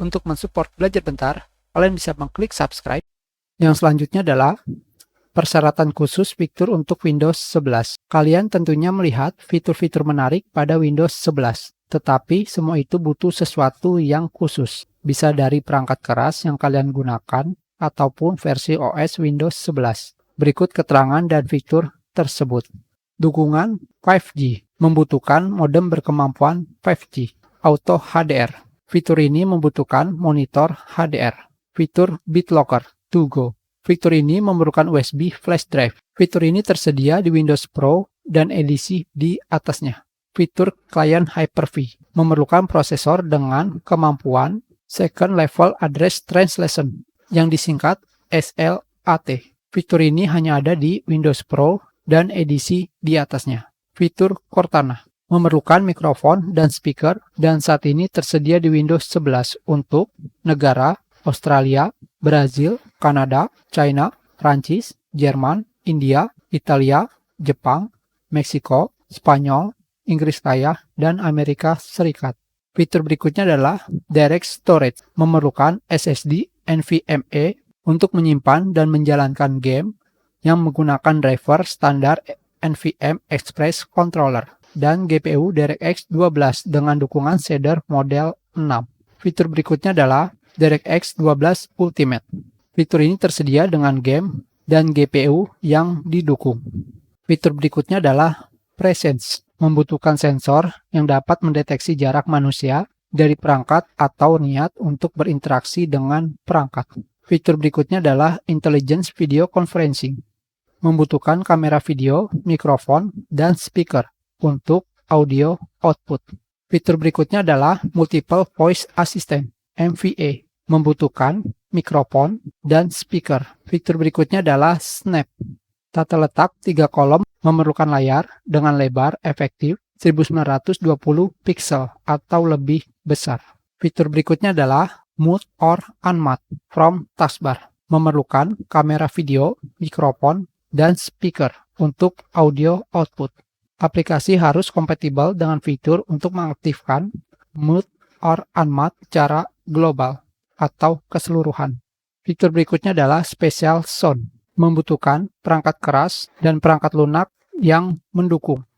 Untuk mensupport Belajar Bentar, kalian bisa mengklik subscribe. Yang selanjutnya adalah persyaratan khusus fitur untuk Windows 11. Kalian tentunya melihat fitur-fitur menarik pada Windows 11, tetapi semua itu butuh sesuatu yang khusus. Bisa dari perangkat keras yang kalian gunakan, ataupun versi OS Windows 11. Berikut keterangan dan fitur tersebut. Dukungan 5G, membutuhkan modem berkemampuan 5G. Auto HDR, fitur ini membutuhkan monitor HDR. Fitur BitLocker to Go, fitur ini memerlukan USB flash drive. Fitur ini tersedia di Windows Pro dan edisi di atasnya. Fitur klien Hyper-V, memerlukan prosesor dengan kemampuan Second Level Address Translation, yang disingkat SLAT. Fitur ini hanya ada di Windows Pro dan edisi di atasnya. Fitur Cortana, memerlukan mikrofon dan speaker, dan saat ini tersedia di Windows 11 untuk negara Australia, Brazil, Kanada, China, Prancis, Jerman, India, Italia, Jepang, Meksiko, Spanyol, Inggris Raya, dan Amerika Serikat. Fitur berikutnya adalah Direct Storage, memerlukan SSD NVMe untuk menyimpan dan menjalankan game yang menggunakan driver standar NVMe Express Controller dan GPU DirectX 12 dengan dukungan shader model 6. Fitur berikutnya adalah DirectX 12 Ultimate. Fitur ini tersedia dengan game dan GPU yang didukung. Fitur berikutnya adalah Presence, membutuhkan sensor yang dapat mendeteksi jarak manusia dari perangkat atau niat untuk berinteraksi dengan perangkat. Fitur berikutnya adalah Intelligence Video Conferencing, membutuhkan kamera video, mikrofon, dan speaker untuk audio output. Fitur berikutnya adalah Multiple Voice Assistant, MVA, membutuhkan mikrofon dan speaker. Fitur berikutnya adalah Snap, tata letak 3 kolom, memerlukan layar dengan lebar efektif 1920 pixel atau lebih besar. Fitur berikutnya adalah Mute or Unmute from Taskbar, memerlukan kamera video, mikrofon, dan speaker untuk audio output. Aplikasi harus kompatibel dengan fitur untuk mengaktifkan Mute or Unmute secara global atau keseluruhan. Fitur berikutnya adalah Special Sound, membutuhkan perangkat keras dan perangkat lunak yang mendukung.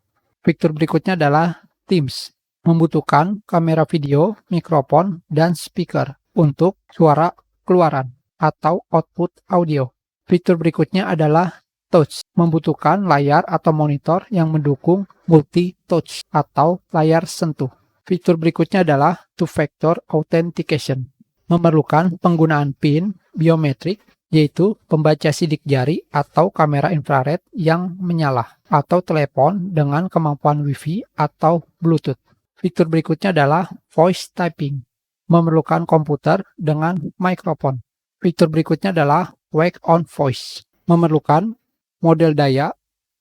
Fitur berikutnya adalah Teams, membutuhkan kamera video, mikrofon, dan speaker untuk suara keluaran atau output audio. Fitur berikutnya adalah Touch, membutuhkan layar atau monitor yang mendukung multi-touch atau layar sentuh. Fitur berikutnya adalah Two-Factor Authentication, memerlukan penggunaan PIN biometrik, yaitu pembaca sidik jari atau kamera infrared yang menyala, atau telepon dengan kemampuan Wi-Fi atau Bluetooth. Fitur berikutnya adalah Voice Typing, memerlukan komputer dengan mikrofon. Fitur berikutnya adalah Wake on Voice, memerlukan model daya,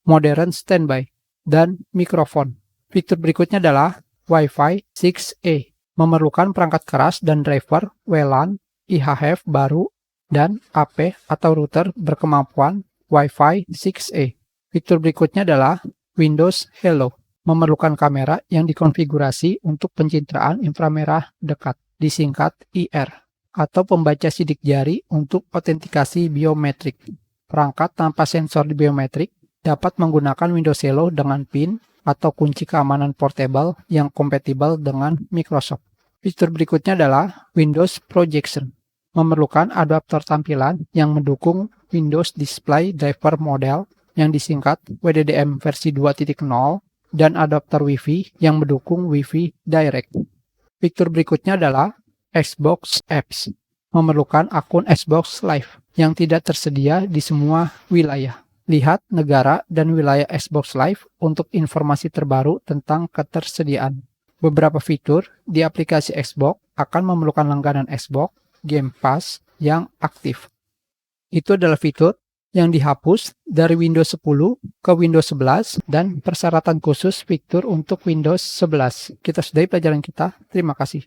modern standby, dan mikrofon. Fitur berikutnya adalah Wi-Fi 6E, memerlukan perangkat keras dan driver WLAN, IHF baru, dan AP atau router berkemampuan Wi-Fi 6E. Fitur berikutnya adalah Windows Hello, memerlukan kamera yang dikonfigurasi untuk pencitraan inframerah dekat, disingkat IR, atau pembaca sidik jari untuk autentikasi biometrik. Perangkat tanpa sensor di biometrik dapat menggunakan Windows Hello dengan PIN atau kunci keamanan portable yang kompatibel dengan Microsoft. Fitur berikutnya adalah Windows Projection, memerlukan adaptor tampilan yang mendukung Windows Display Driver Model yang disingkat WDDM versi 2.0 dan adaptor Wi-Fi yang mendukung Wi-Fi Direct. Fitur berikutnya adalah Xbox Apps, memerlukan akun Xbox Live yang tidak tersedia di semua wilayah. Lihat negara dan wilayah Xbox Live untuk informasi terbaru tentang ketersediaan. Beberapa fitur di aplikasi Xbox akan memerlukan langganan Xbox Game Pass yang aktif. Itu adalah fitur yang dihapus dari Windows 10 ke Windows 11 dan persyaratan khusus fitur untuk Windows 11. Kita sudahi pelajaran kita. Terima kasih.